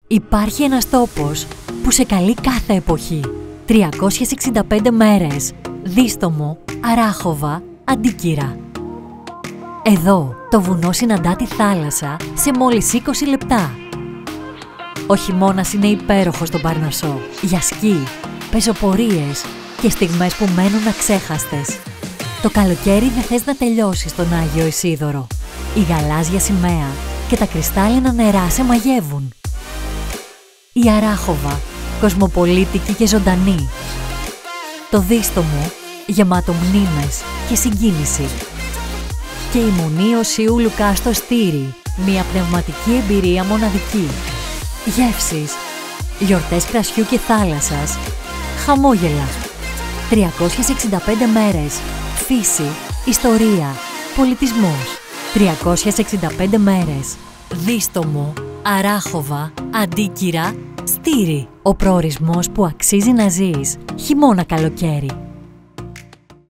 Υπάρχει ένας τόπος που σε καλεί κάθε εποχή. 365 μέρες. Δίστομο, Αράχοβα, Αντίκυρα. Εδώ το βουνό συναντά τη θάλασσα σε μόλις 20 λεπτά. Ο χειμώνας είναι υπέροχος στον Παρνασσό για σκι, πεζοπορίες και στιγμές που μένουν αξέχαστες. Το καλοκαίρι δεν θες να τελειώσεις στον Άγιο Ισίδωρο. Η γαλάζια σημαία και τα κρυστάλλινα νερά σε μαγεύουν. Η Αράχοβα, κοσμοπολίτικη και ζωντανή. Το Δίστομο, γεμάτο μνήμες και συγκίνηση. Και η Μονή Οσίου Λουκά στο Στήρι, μια πνευματική εμπειρία μοναδική. Γεύσεις, γιορτές κρασιού και θάλασσας, χαμόγελα. 365 μέρες, φύση, ιστορία, πολιτισμός. 365 μέρες, Δίστομο, Αράχοβα, Αντίκυρα, Στήρι. Ο προορισμός που αξίζει να ζεις, χειμώνα καλοκαίρι.